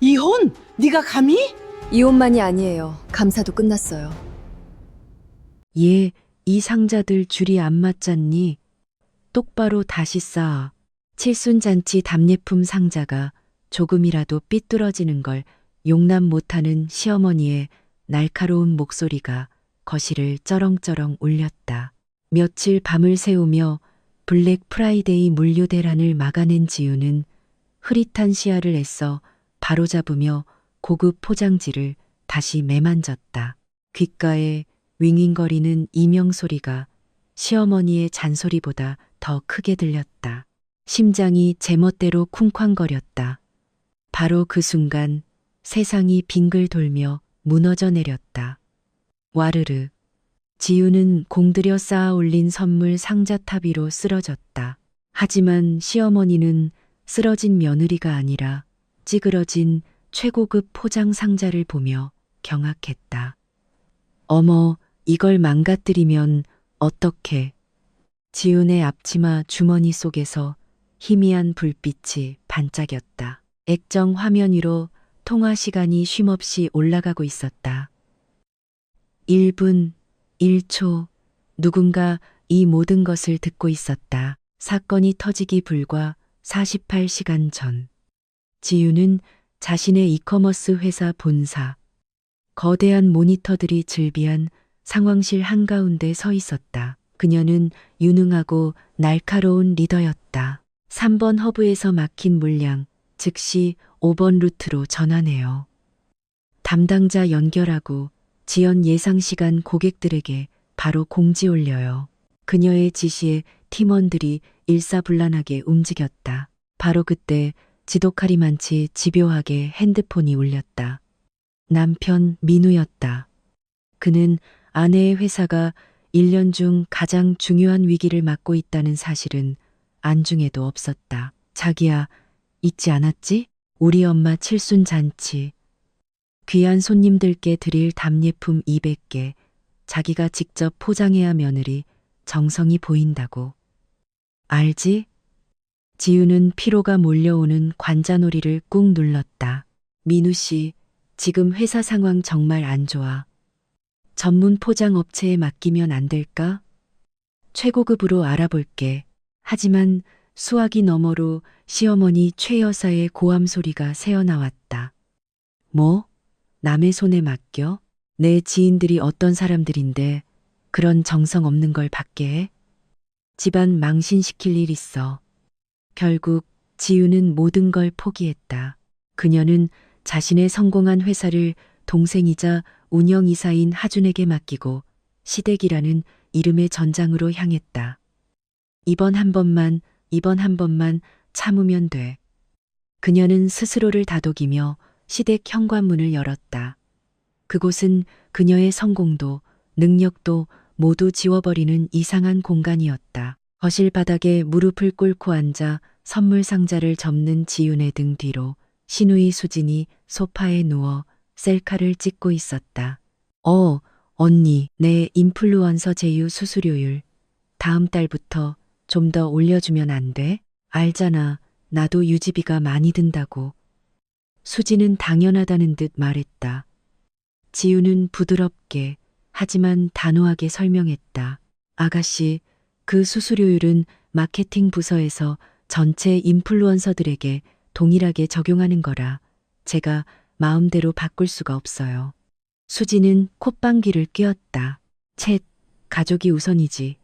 이혼? 네가 감히? 이혼만이 아니에요. 감사도 끝났어요. 얘, 이 상자들 줄이 안 맞잖니? 똑바로 다시 쌓아. 칠순잔치 답례품 상자가 조금이라도 삐뚤어지는 걸 용납 못하는 시어머니의 날카로운 목소리가 거실을 쩌렁쩌렁 울렸다. 며칠 밤을 새우며 블랙 프라이데이 물류 대란을 막아낸 지우는 흐릿한 시야를 애써 바로잡으며 고급 포장지를 다시 매만졌다. 귓가에 윙윙거리는 이명 소리가 시어머니의 잔소리보다 더 크게 들렸다. 심장이 제멋대로 쿵쾅거렸다. 바로 그 순간 세상이 빙글 돌며 무너져 내렸다. 와르르. 지우는 공들여 쌓아 올린 선물 상자탑 위로 쓰러졌다. 하지만 시어머니는 쓰러진 며느리가 아니라 찌그러진 최고급 포장 상자를 보며 경악했다. 어머, 이걸 망가뜨리면 어떡해. 지훈의 앞치마 주머니 속에서 희미한 불빛이 반짝였다. 액정 화면 위로 통화 시간이 쉼없이 올라가고 있었다. 1분, 1초, 누군가 이 모든 것을 듣고 있었다. 사건이 터지기 불과 48시간 전. 지유는 자신의 이커머스 회사 본사, 거대한 모니터들이 즐비한 상황실 한가운데 서 있었다. 그녀는 유능하고 날카로운 리더였다. 3번 허브에서 막힌 물량, 즉시 5번 루트로 전환해요. 담당자 연결하고 지연 예상 시간 고객들에게 바로 공지 올려요. 그녀의 지시에 팀원들이 일사불란하게 움직였다. 바로 그때 지독하리만치 집요하게 핸드폰이 울렸다. 남편 민우였다. 그는 아내의 회사가 1년 중 가장 중요한 위기를 맞고 있다는 사실은 안중에도 없었다. 자기야, 잊지 않았지? 우리 엄마 칠순잔치. 귀한 손님들께 드릴 답례품 200개. 자기가 직접 포장해야 며느리 정성이 보인다고. 알지? 지우는 피로가 몰려오는 관자놀이를 꾹 눌렀다. 민우 씨, 지금 회사 상황 정말 안 좋아. 전문 포장 업체에 맡기면 안 될까? 최고급으로 알아볼게. 하지만 수화기 너머로 시어머니 최 여사의 고함 소리가 새어나왔다. 뭐? 남의 손에 맡겨? 내 지인들이 어떤 사람들인데 그런 정성 없는 걸 받게 해? 집안 망신시킬 일 있어. 결국 지우는 모든 걸 포기했다. 그녀는 자신의 성공한 회사를 동생이자 운영이사인 하준에게 맡기고 시댁이라는 이름의 전장으로 향했다. 이번 한 번만 참으면 돼. 그녀는 스스로를 다독이며 시댁 현관문을 열었다. 그곳은 그녀의 성공도 능력도 모두 지워버리는 이상한 공간이었다. 거실 바닥에 무릎을 꿇고 앉아 선물 상자를 접는 지윤의 등 뒤로 신우이 수진이 소파에 누워 셀카를 찍고 있었다. 언니, 내 인플루언서 제휴 수수료율 다음 달부터 좀 더 올려주면 안 돼? 알잖아. 나도 유지비가 많이 든다고. 수진은 당연하다는 듯 말했다. 지우는 부드럽게 하지만 단호하게 설명했다. 아가씨, 그 수수료율은 마케팅 부서에서 전체 인플루언서들에게 동일하게 적용하는 거라 제가 마음대로 바꿀 수가 없어요. 수지는 콧방귀를 뀌었다. 쳇, 가족이 우선이지.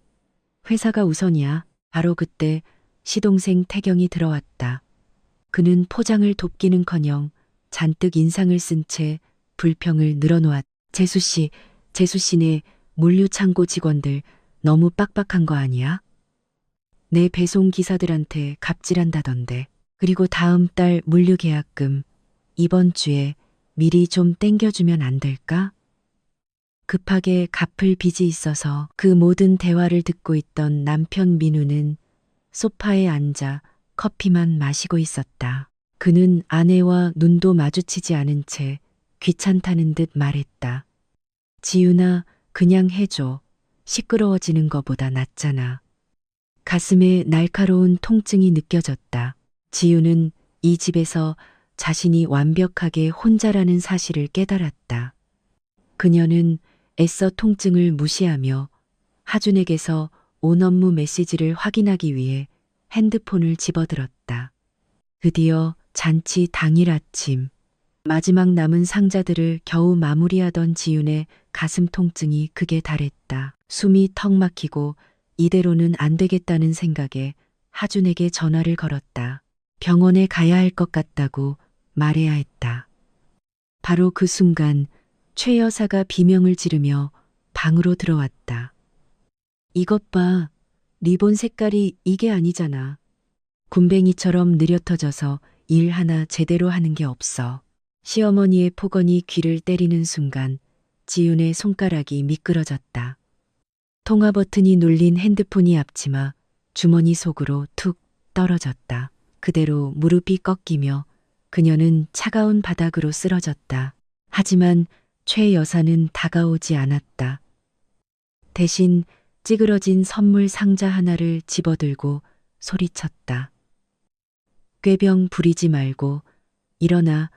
회사가 우선이야. 바로 그때 시동생 태경이 들어왔다. 그는 포장을 돕기는커녕 잔뜩 인상을 쓴 채 불평을 늘어놓았다. 재수씨네 물류창고 직원들 너무 빡빡한 거 아니야? 내 배송 기사들한테 갑질한다던데. 그리고 다음 달 물류 계약금 이번 주에 미리 좀 땡겨주면 안 될까? 급하게 갚을 빚이 있어서. 그 모든 대화를 듣고 있던 남편 민우는 소파에 앉아 커피만 마시고 있었다. 그는 아내와 눈도 마주치지 않은 채 귀찮다는 듯 말했다. 지윤아, 그냥 해줘. 시끄러워지는 거보다 낫잖아. 가슴에 날카로운 통증이 느껴졌다. 지윤은 이 집에서 자신이 완벽하게 혼자라는 사실을 깨달았다. 그녀는 애써 통증을 무시하며 하준에게서 온 업무 메시지를 확인하기 위해 핸드폰을 집어들었다. 드디어 잔치 당일 아침, 마지막 남은 상자들을 겨우 마무리하던 지윤의 가슴 통증이 극에 달했다. 숨이 턱 막히고 이대로는 안 되겠다는 생각에 하준에게 전화를 걸었다. 병원에 가야 할 것 같다고 말해야 했다. 바로 그 순간 최 여사가 비명을 지르며 방으로 들어왔다. 이것 봐. 리본 색깔이 이게 아니잖아. 굼벵이처럼 느려터져서 일 하나 제대로 하는 게 없어. 시어머니의 폭언이 귀를 때리는 순간 지윤의 손가락이 미끄러졌다. 통화 버튼이 눌린 핸드폰이 앞치마 주머니 속으로 툭 떨어졌다. 그대로 무릎이 꺾이며 그녀는 차가운 바닥으로 쓰러졌다. 하지만 최 여사는 다가오지 않았다. 대신 찌그러진 선물 상자 하나를 집어들고 소리쳤다. 꾀병 부리지 말고 일어나.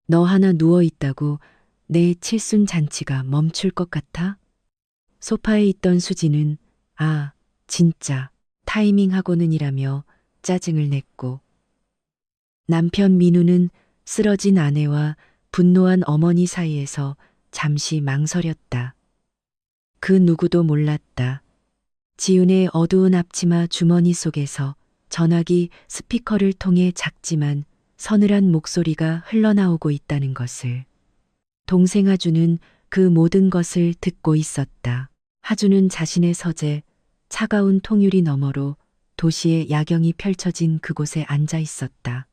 너 하나 누워있다고 내 칠순 잔치가 멈출 것 같아? 소파에 있던 수지는 아, 진짜 타이밍하고는이라며 짜증을 냈고 남편 민우는 쓰러진 아내와 분노한 어머니 사이에서 잠시 망설였다. 그 누구도 몰랐다. 지윤의 어두운 앞치마 주머니 속에서 전화기 스피커를 통해 작지만 서늘한 목소리가 흘러나오고 있다는 것을. 동생 하주는 그 모든 것을 듣고 있었다. 하주는 자신의 서재, 차가운 통유리 너머로 도시의 야경이 펼쳐진 그곳에 앉아 있었다.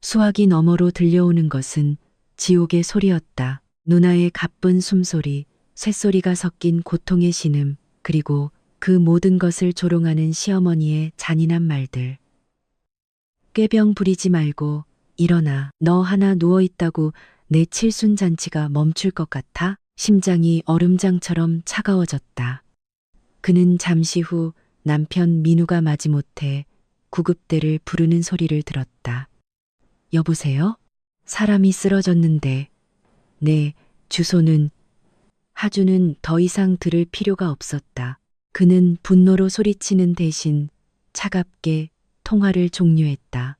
수화기 너머로 들려오는 것은 지옥의 소리였다. 누나의 가쁜 숨소리, 쇳소리가 섞인 고통의 신음, 그리고 그 모든 것을 조롱하는 시어머니의 잔인한 말들. 꾀병 부리지 말고 일어나. 너 하나 누워있다고 내 칠순 잔치가 멈출 것 같아? 심장이 얼음장처럼 차가워졌다. 그는 잠시 후 남편 민우가 마지못해 구급대를 부르는 소리를 들었다. 여보세요? 사람이 쓰러졌는데. 네, 주소는. 하주는 더 이상 들을 필요가 없었다. 그는 분노로 소리치는 대신 차갑게 통화를 종료했다.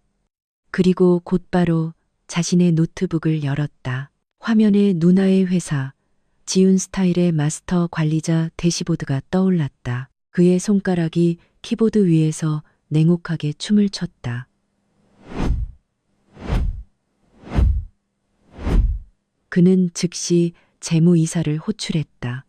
그리고 곧바로 자신의 노트북을 열었다. 화면에 누나의 회사, 지윤 스타일의 마스터 관리자 대시보드가 떠올랐다. 그의 손가락이 키보드 위에서 냉혹하게 춤을 췄다. 그는 즉시 재무이사를 호출했다.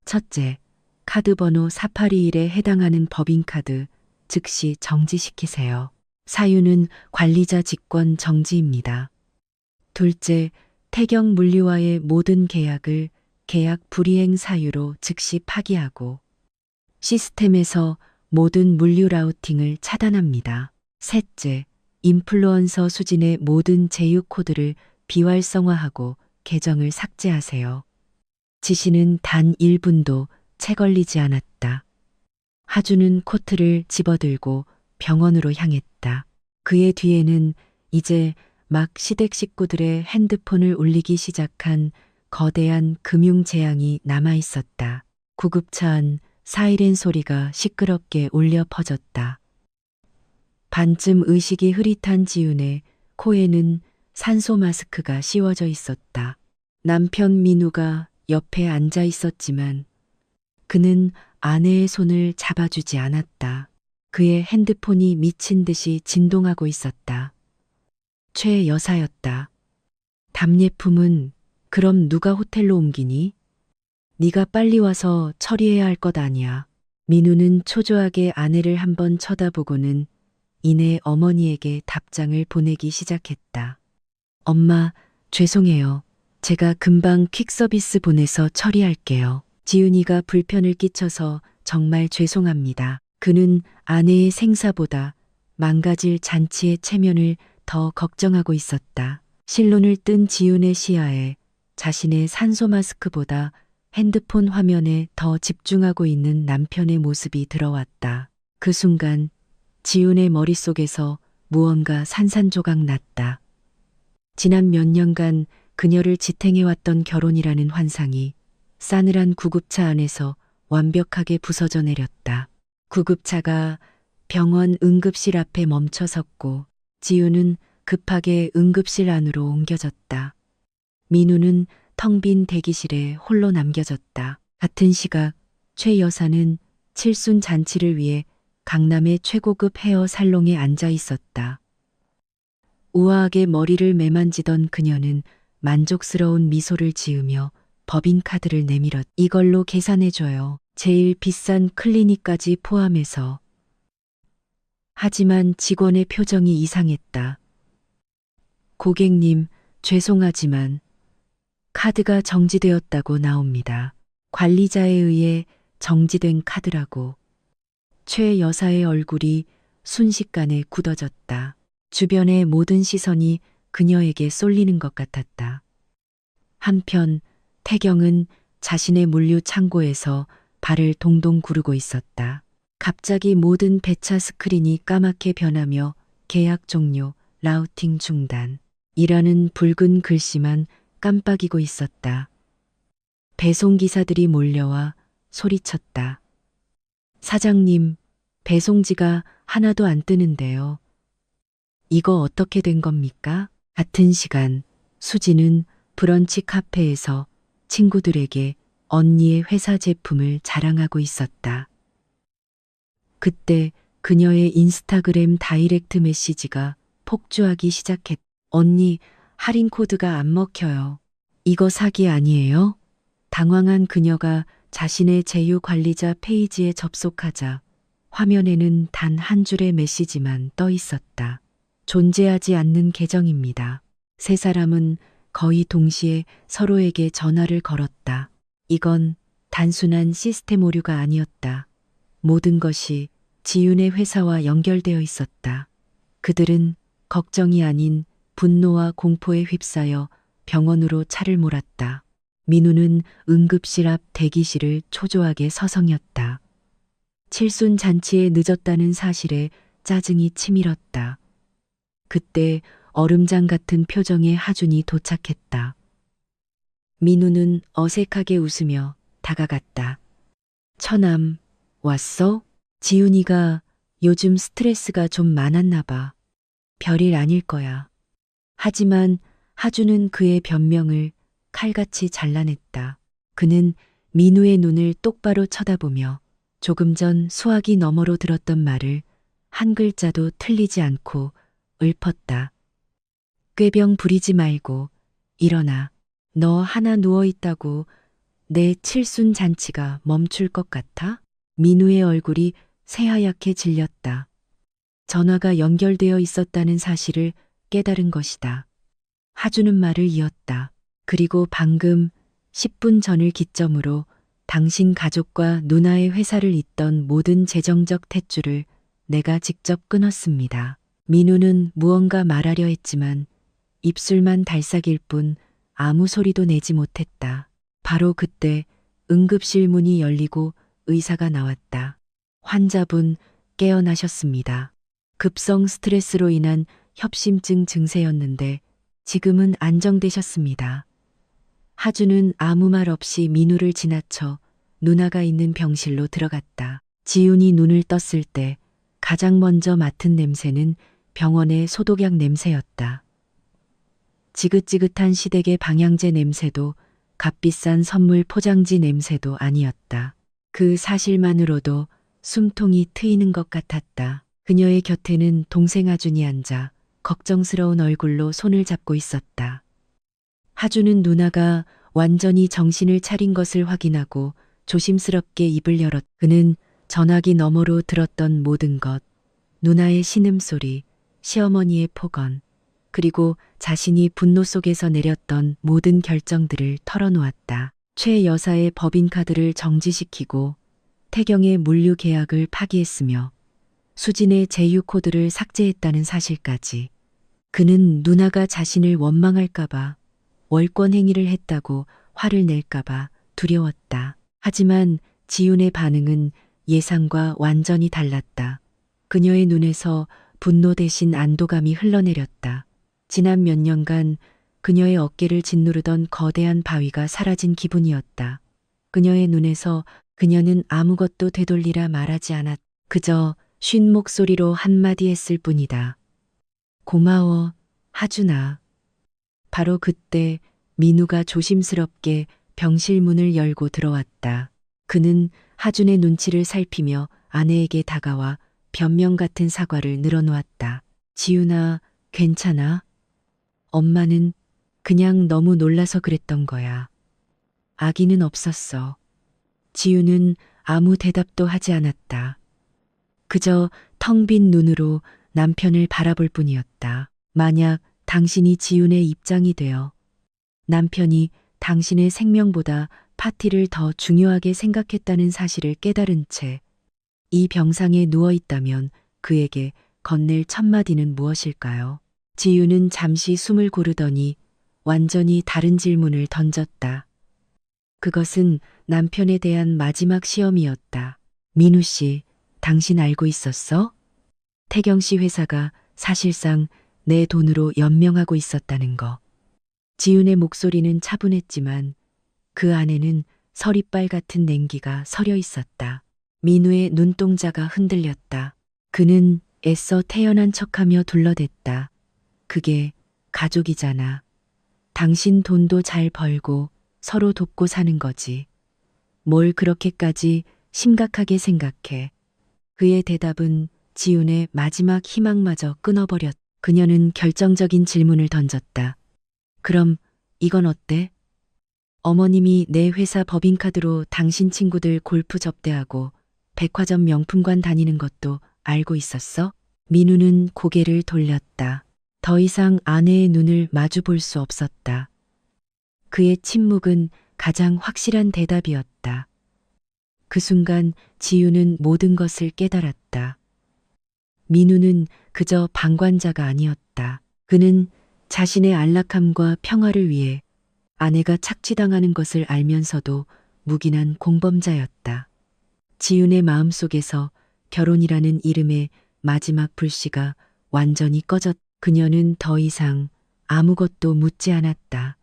첫째, 카드 번호 4821에 해당하는 법인카드 즉시 정지시키세요. 사유는 관리자 직권 정지입니다. 둘째, 태경 물류와의 모든 계약을 계약 불이행 사유로 즉시 파기하고 시스템에서 모든 물류 라우팅을 차단합니다. 셋째, 인플루언서 수진의 모든 제휴 코드를 비활성화하고 계정을 삭제하세요. 지시는 단 1분도 채 걸리지 않았다. 하주는 코트를 집어들고 병원으로 향했다. 그의 뒤에는 이제 막 시댁 식구들의 핸드폰을 울리기 시작한 거대한 금융 재앙이 남아 있었다. 구급차 안 사이렌 소리가 시끄럽게 울려 퍼졌다. 반쯤 의식이 흐릿한 지윤의 코에는 산소 마스크가 씌워져 있었다. 남편 민우가 옆에 앉아 있었지만 그는 아내의 손을 잡아주지 않았다. 그의 핸드폰이 미친 듯이 진동하고 있었다. 최 여사였다. 답례품은 그럼 누가 호텔로 옮기니? 네가 빨리 와서 처리해야 할 것 아니야. 민우는 초조하게 아내를 한번 쳐다보고는 이내 어머니에게 답장을 보내기 시작했다. 엄마, 죄송해요. 제가 금방 퀵서비스 보내서 처리할게요. 지윤이가 불편을 끼쳐서 정말 죄송합니다. 그는 아내의 생사보다 망가질 잔치의 체면을 더 걱정하고 있었다. 실눈을 뜬 지윤의 시야에 자신의 산소 마스크보다 핸드폰 화면에 더 집중하고 있는 남편의 모습이 들어왔다. 그 순간 지윤의 머릿속에서 무언가 산산조각 났다. 지난 몇 년간 그녀를 지탱해왔던 결혼이라는 환상이 싸늘한 구급차 안에서 완벽하게 부서져 내렸다. 구급차가 병원 응급실 앞에 멈춰 섰고 지윤은 급하게 응급실 안으로 옮겨졌다. 민우는 텅 빈 대기실에 홀로 남겨졌다. 같은 시각 최 여사는 칠순 잔치를 위해 강남의 최고급 헤어 살롱에 앉아 있었다. 우아하게 머리를 매만지던 그녀는 만족스러운 미소를 지으며 법인카드를 내밀었. 이걸로 계산해줘요. 제일 비싼 클리닉까지 포함해서. 하지만 직원의 표정이 이상했다. 고객님, 죄송하지만 카드가 정지되었다고 나옵니다. 관리자에 의해 정지된 카드라고. 최 여사의 얼굴이 순식간에 굳어졌다. 주변의 모든 시선이 그녀에게 쏠리는 것 같았다. 한편 태경은 자신의 물류 창고에서 발을 동동 구르고 있었다. 갑자기 모든 배차 스크린이 까맣게 변하며 계약 종료, 라우팅 중단. 이라는 붉은 글씨만 깜빡이고 있었다. 배송기사들이 몰려와 소리쳤다. 사장님, 배송지가 하나도 안 뜨는데요. 이거 어떻게 된 겁니까? 같은 시간 수지는 브런치 카페에서 친구들에게 언니의 회사 제품을 자랑하고 있었다. 그때 그녀의 인스타그램 다이렉트 메시지가 폭주하기 시작했다. 언니, 할인 코드가 안 먹혀요. 이거 사기 아니에요? 당황한 그녀가 자신의 제휴 관리자 페이지에 접속하자 화면에는 단 한 줄의 메시지만 떠 있었다. 존재하지 않는 계정입니다. 세 사람은 거의 동시에 서로에게 전화를 걸었다. 이건 단순한 시스템 오류가 아니었다. 모든 것이 지윤의 회사와 연결되어 있었다. 그들은 걱정이 아닌 분노와 공포에 휩싸여 병원으로 차를 몰았다. 민우는 응급실 앞 대기실을 초조하게 서성였다. 칠순 잔치에 늦었다는 사실에 짜증이 치밀었다. 그때 얼음장 같은 표정의 하준이 도착했다. 민우는 어색하게 웃으며 다가갔다. 처남, 왔어? 지훈이가 요즘 스트레스가 좀 많았나 봐. 별일 아닐 거야. 하지만 하준은 그의 변명을 칼같이 잘라냈다. 그는 민우의 눈을 똑바로 쳐다보며 조금 전 수화기 너머로 들었던 말을 한 글자도 틀리지 않고 읊었다. 꾀병 부리지 말고 일어나. 너 하나 누워있다고 내 칠순 잔치가 멈출 것 같아? 민우의 얼굴이 새하얗게 질렸다. 전화가 연결되어 있었다는 사실을 깨달은 것이다. 하주는 말을 이었다. 그리고 방금 10분 전을 기점으로 당신 가족과 누나의 회사를 잇던 모든 재정적 탯줄을 내가 직접 끊었습니다. 민우는 무언가 말하려 했지만 입술만 달싹일 뿐 아무 소리도 내지 못했다. 바로 그때 응급실 문이 열리고 의사가 나왔다. 환자분 깨어나셨습니다. 급성 스트레스로 인한 협심증 증세였는데 지금은 안정되셨습니다. 하주는 아무 말 없이 민우를 지나쳐 누나가 있는 병실로 들어갔다. 지훈이 눈을 떴을 때 가장 먼저 맡은 냄새는 병원의 소독약 냄새였다. 지긋지긋한 시댁의 방향제 냄새도 값비싼 선물 포장지 냄새도 아니었다. 그 사실만으로도 숨통이 트이는 것 같았다. 그녀의 곁에는 동생 하준이 앉아 걱정스러운 얼굴로 손을 잡고 있었다. 하준은 누나가 완전히 정신을 차린 것을 확인하고 조심스럽게 입을 열었. 그는 전화기 너머로 들었던 모든 것, 누나의 신음소리, 시어머니의 폭언, 그리고 자신이 분노 속에서 내렸던 모든 결정들을 털어놓았다. 최 여사의 법인카드를 정지시키고 태경의 물류 계약을 파기했으며 수진의 제휴 코드를 삭제했다는 사실까지. 그는 누나가 자신을 원망할까봐, 월권 행위를 했다고 화를 낼까봐 두려웠다. 하지만 지윤의 반응은 예상과 완전히 달랐다. 그녀의 눈에서 분노 대신 안도감이 흘러내렸다. 지난 몇 년간 그녀의 어깨를 짓누르던 거대한 바위가 사라진 기분이었다. 그녀의 눈에서 그녀는 아무것도 되돌리라 말하지 않았. 그저 쉰 목소리로 한마디 했을 뿐이다. 고마워, 하준아. 바로 그때 민우가 조심스럽게 병실 문을 열고 들어왔다. 그는 하준의 눈치를 살피며 아내에게 다가와 변명 같은 사과를 늘어놓았다. 지윤아, 괜찮아? 엄마는 그냥 너무 놀라서 그랬던 거야. 아기는 없었어. 지윤은 아무 대답도 하지 않았다. 그저 텅 빈 눈으로 남편을 바라볼 뿐이었다. 만약 당신이 지윤의 입장이 되어 남편이 당신의 생명보다 파티를 더 중요하게 생각했다는 사실을 깨달은 채 이 병상에 누워 있다면 그에게 건넬 첫마디는 무엇일까요? 지윤은 잠시 숨을 고르더니 완전히 다른 질문을 던졌다. 그것은 남편에 대한 마지막 시험이었다. 민우 씨, 당신 알고 있었어? 태경 씨 회사가 사실상 내 돈으로 연명하고 있었다는 거. 지윤의 목소리는 차분했지만 그 안에는 서리빨 같은 냉기가 서려 있었다. 민우의 눈동자가 흔들렸다. 그는 애써 태연한 척하며 둘러댔다. 그게 가족이잖아. 당신 돈도 잘 벌고 서로 돕고 사는 거지. 뭘 그렇게까지 심각하게 생각해. 그의 대답은 지윤의 마지막 희망마저 끊어버렸. 그녀는 결정적인 질문을 던졌다. 그럼 이건 어때? 어머님이 내 회사 법인카드로 당신 친구들 골프 접대하고 백화점 명품관 다니는 것도 알고 있었어? 민우는 고개를 돌렸다. 더 이상 아내의 눈을 마주 볼 수 없었다. 그의 침묵은 가장 확실한 대답이었다. 그 순간 지윤은 모든 것을 깨달았다. 민우는 그저 방관자가 아니었다. 그는 자신의 안락함과 평화를 위해 아내가 착취당하는 것을 알면서도 묵인한 공범자였다. 지윤의 마음속에서 결혼이라는 이름의 마지막 불씨가 완전히 꺼졌. 그녀는 더 이상 아무것도 묻지 않았다.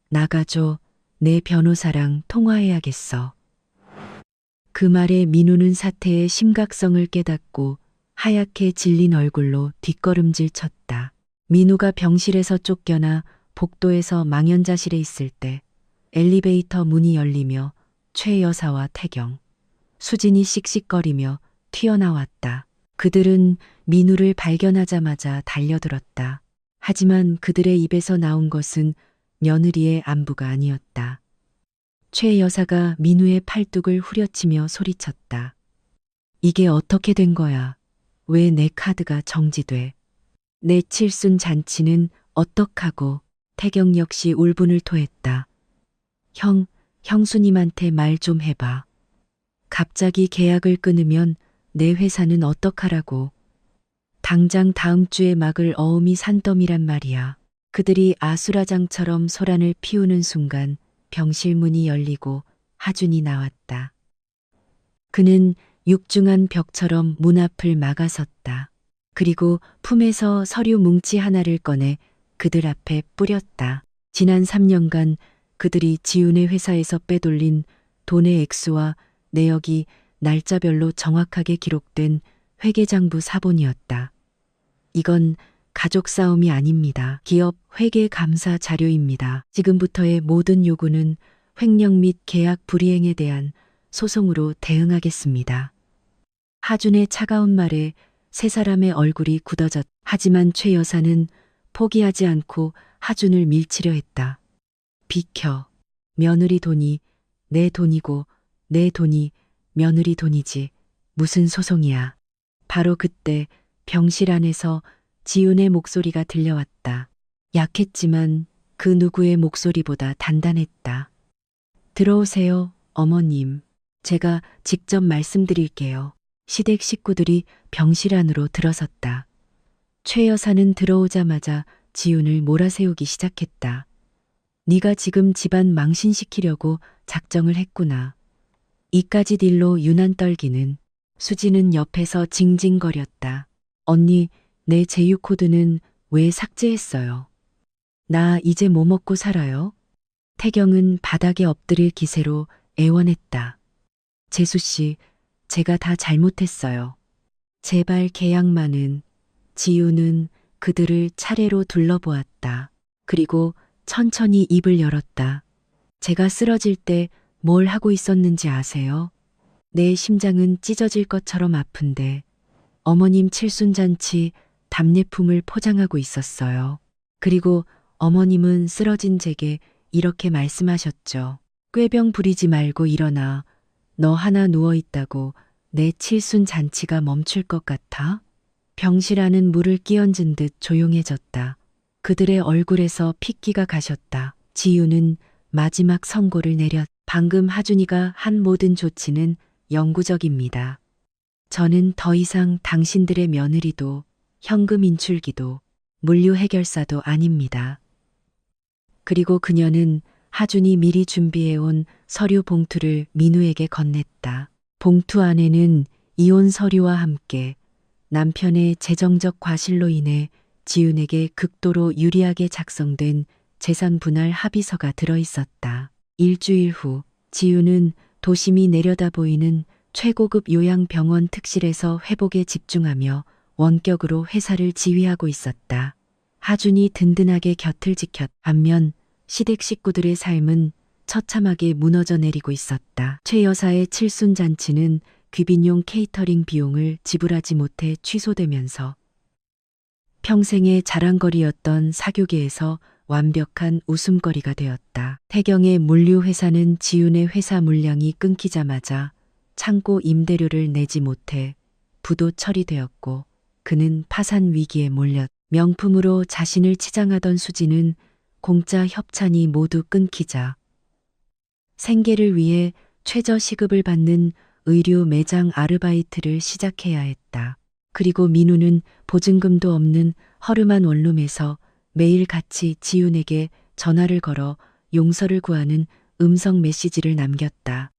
나가줘, 내 변호사랑 통화해야겠어. 그 말에 민우는 사태의 심각성을 깨닫고 하얗게 질린 얼굴로 뒷걸음질 쳤다. 민우가 병실에서 쫓겨나 복도에서 망연자실해 있을 때 엘리베이터 문이 열리며 최 여사와 태경, 수진이 씩씩거리며 튀어나왔다. 그들은 민우를 발견하자마자 달려들었다. 하지만 그들의 입에서 나온 것은 며느리의 안부가 아니었다. 최 여사가 민우의 팔뚝을 후려치며 소리쳤다. 이게 어떻게 된 거야? 왜 내 카드가 정지돼? 내 칠순 잔치는 어떡하고? 태경 역시 울분을 토했다. 형수님한테 말 좀 해봐. 갑자기 계약을 끊으면 내 회사는 어떡하라고. 당장 다음 주에 막을 어음이 산더미란 말이야. 그들이 아수라장처럼 소란을 피우는 순간 병실 문이 열리고 하준이 나왔다. 그는 육중한 벽처럼 문 앞을 막아섰다. 그리고 품에서 서류 뭉치 하나를 꺼내 그들 앞에 뿌렸다. 지난 3년간 그들이 지윤의 회사에서 빼돌린 돈의 액수와 내역이 날짜별로 정확하게 기록된 회계장부 사본이었다. 이건 가족 싸움이 아닙니다. 기업 회계 감사 자료입니다. 지금부터의 모든 요구는 횡령 및 계약 불이행에 대한 소송으로 대응하겠습니다. 하준의 차가운 말에 세 사람의 얼굴이 굳어졌. 하지만 최 여사는 포기하지 않고 하준을 밀치려 했다. 비켜. 며느리 돈이 내 돈이고 내 돈이 며느리 돈이지. 무슨 소송이야. 바로 그때 병실 안에서 지윤의 목소리가 들려왔다. 약했지만 그 누구의 목소리보다 단단했다. 들어오세요, 어머님. 제가 직접 말씀드릴게요. 시댁 식구들이 병실 안으로 들어섰다. 최 여사는 들어오자마자 지훈을 몰아세우기 시작했다. 네가 지금 집안 망신시키려고 작정을 했구나. 이까짓 일로 유난 떨기는. 수지는 옆에서 징징거렸다. 언니, 내 제휴 코드는 왜 삭제했어요? 나 이제 뭐 먹고 살아요? 태경은 바닥에 엎드릴 기세로 애원했다. 재수 씨, 제가 다 잘못했어요. 제발 계약만은. 지우는 그들을 차례로 둘러보았다. 그리고 천천히 입을 열었다. 제가 쓰러질 때 뭘 하고 있었는지 아세요? 내 심장은 찢어질 것처럼 아픈데 어머님 칠순잔치 답례품을 포장하고 있었어요. 그리고 어머님은 쓰러진 제게 이렇게 말씀하셨죠. 꾀병 부리지 말고 일어나. 너 하나 누워있다고 내 칠순잔치가 멈출 것 같아? 병실안은 물을 끼얹은 듯 조용해졌다. 그들의 얼굴에서 핏기가 가셨다. 지우는 마지막 선고를 내렸. 방금 하준이가 한 모든 조치는 영구적입니다. 저는 더 이상 당신들의 며느리도 현금 인출기도 물류 해결사도 아닙니다. 그리고 그녀는 하준이 미리 준비해온 서류 봉투를 민우에게 건넸다. 봉투 안에는 이혼 서류와 함께 남편의 재정적 과실로 인해 지훈에게 극도로 유리하게 작성된 재산 분할 합의서가 들어있었다. 일주일 후 지훈은 도심이 내려다 보이는 최고급 요양병원 특실에서 회복에 집중하며 원격으로 회사를 지휘하고 있었다. 하준이 든든하게 곁을 지켰. 반면 시댁 식구들의 삶은 처참하게 무너져 내리고 있었다. 최 여사의 칠순잔치는 귀빈용 케이터링 비용을 지불하지 못해 취소되면서 평생의 자랑거리였던 사교계에서 완벽한 웃음거리가 되었다. 태경의 물류회사는 지훈의 회사 물량이 끊기자마자 창고 임대료를 내지 못해 부도 처리되었고 그는 파산 위기에 몰렸. 명품으로 자신을 치장하던 수지는 공짜 협찬이 모두 끊기자 생계를 위해 최저 시급을 받는 의류 매장 아르바이트를 시작해야 했다. 그리고 민우는 보증금도 없는 허름한 원룸에서 매일같이 지훈에게 전화를 걸어 용서를 구하는 음성 메시지를 남겼다.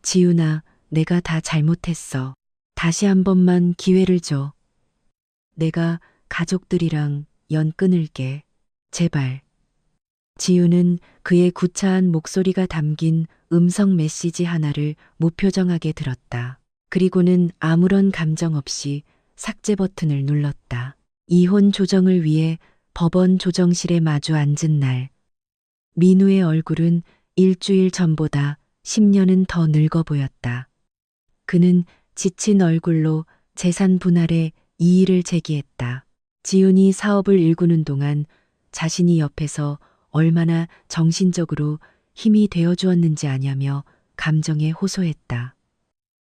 지훈아, 내가 다 잘못했어. 다시 한 번만 기회를 줘. 내가 가족들이랑 연 끊을게. 제발. 지훈은 그의 구차한 목소리가 담긴 음성 메시지 하나를 무표정하게 들었다. 그리고는 아무런 감정 없이 삭제 버튼을 눌렀다. 이혼 조정을 위해 법원 조정실에 마주 앉은 날. 민우의 얼굴은 일주일 전보다 10년은 더 늙어 보였다. 그는 지친 얼굴로 재산 분할에 이의를 제기했다. 지훈이 사업을 일구는 동안 자신이 옆에서 얼마나 정신적으로 힘이 되어주었는지 아냐며 감정에 호소했다.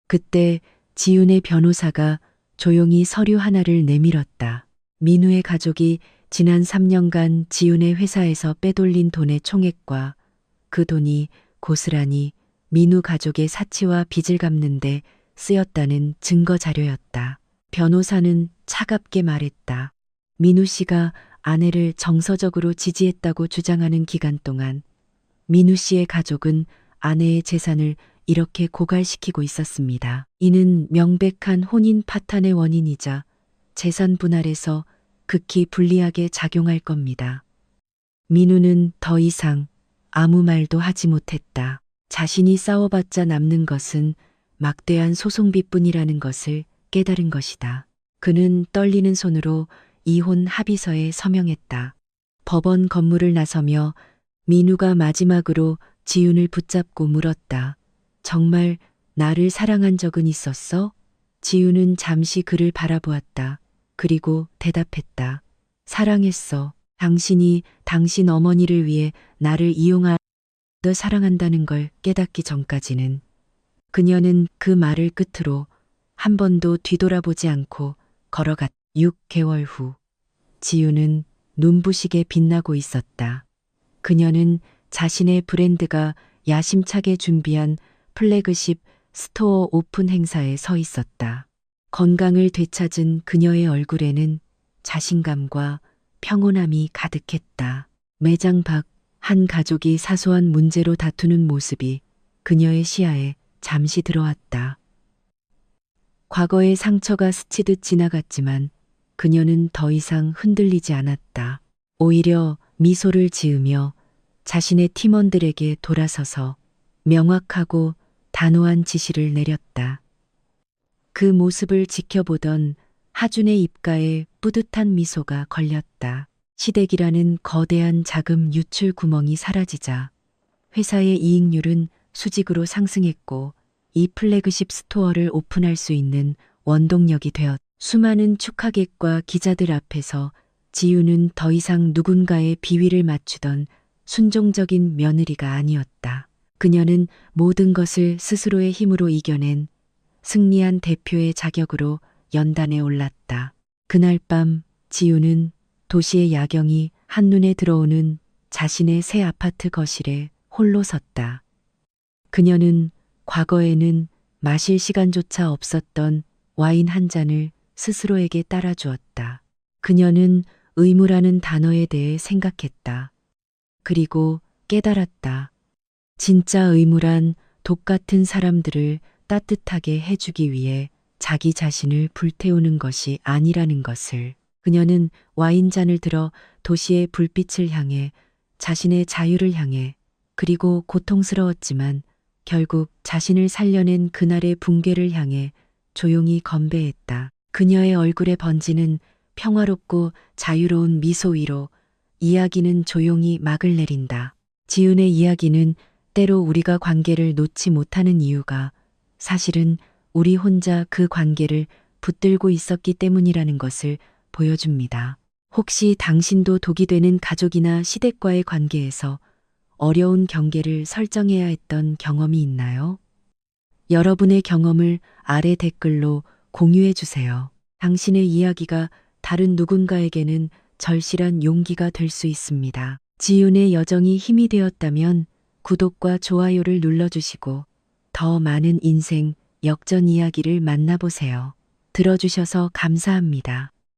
그때 지훈의 변호사가 조용히 서류 하나를 내밀었다. 민우의 가족이 지난 3년간 지훈의 회사에서 빼돌린 돈의 총액과 그 돈이 고스란히 민우 가족의 사치와 빚을 갚는데 쓰였다는 증거 자료였다. 변호사는 차갑게 말했다. 민우 씨가 아내를 정서적으로 지지했다고 주장하는 기간 동안 민우 씨의 가족은 아내의 재산을 이렇게 고갈시키고 있었습니다. 이는 명백한 혼인 파탄의 원인이자 재산 분할에서 극히 불리하게 작용할 겁니다. 민우는 더 이상 아무 말도 하지 못했다. 자신이 싸워봤자 남는 것은 막대한 소송비뿐이라는 것을 깨달은 것이다. 그는 떨리는 손으로 이혼 합의서에 서명했다. 법원 건물을 나서며 민우가 마지막으로 지훈을 붙잡고 물었다. 정말 나를 사랑한 적은 있었어? 지훈은 잠시 그를 바라보았다. 그리고 대답했다. 사랑했어. 당신이 당신 어머니를 위해 나를 이용하려 사랑한다는 걸 깨닫기 전까지는. 그녀는 그 말을 끝으로 한 번도 뒤돌아보지 않고 걸어갔다. 6개월 후 지훈은 눈부시게 빛나고 있었다. 그녀는 자신의 브랜드가 야심차게 준비한 플래그십 스토어 오픈 행사에 서 있었다. 건강을 되찾은 그녀의 얼굴에는 자신감과 평온함이 가득했다. 매장 밖 한 가족이 사소한 문제로 다투는 모습이 그녀의 시야에 잠시 들어왔다. 과거의 상처가 스치듯 지나갔지만 그녀는 더 이상 흔들리지 않았다. 오히려 미소를 지으며 자신의 팀원들에게 돌아서서 명확하고 단호한 지시를 내렸다. 그 모습을 지켜보던 하준의 입가에 뿌듯한 미소가 걸렸다. 시댁이라는 거대한 자금 유출 구멍이 사라지자 회사의 이익률은 수직으로 상승했고 이 플래그십 스토어를 오픈할 수 있는 원동력이 되었다. 수많은 축하객과 기자들 앞에서 지유는 더 이상 누군가의 비위를 맞추던 순종적인 며느리가 아니었다. 그녀는 모든 것을 스스로의 힘으로 이겨낸 승리한 대표의 자격으로 연단에 올랐다. 그날 밤 지유는 도시의 야경이 한눈에 들어오는 자신의 새 아파트 거실에 홀로 섰다. 그녀는 과거에는 마실 시간조차 없었던 와인 한 잔을 스스로에게 따라주었다. 그녀는 의무라는 단어에 대해 생각했다. 그리고 깨달았다. 진짜 의무란 독 같은 사람들을 따뜻하게 해주기 위해 자기 자신을 불태우는 것이 아니라는 것을. 그녀는 와인잔을 들어 도시의 불빛을 향해 자신의 자유를 향해 그리고 고통스러웠지만 결국 자신을 살려낸 그날의 붕괴를 향해 조용히 건배했다. 그녀의 얼굴에 번지는 평화롭고 자유로운 미소 위로 이야기는 조용히 막을 내린다. 지은의 이야기는 때로 우리가 관계를 놓지 못하는 이유가 사실은 우리 혼자 그 관계를 붙들고 있었기 때문이라는 것을 보여줍니다. 혹시 당신도 독이 되는 가족이나 시댁과의 관계에서 어려운 경계를 설정해야 했던 경험이 있나요? 여러분의 경험을 아래 댓글로 공유해 주세요. 당신의 이야기가 다른 누군가에게는 절실한 용기가 될 수 있습니다. 지윤의 여정이 힘이 되었다면 구독과 좋아요를 눌러주시고 더 많은 인생 역전 이야기를 만나보세요. 들어주셔서 감사합니다.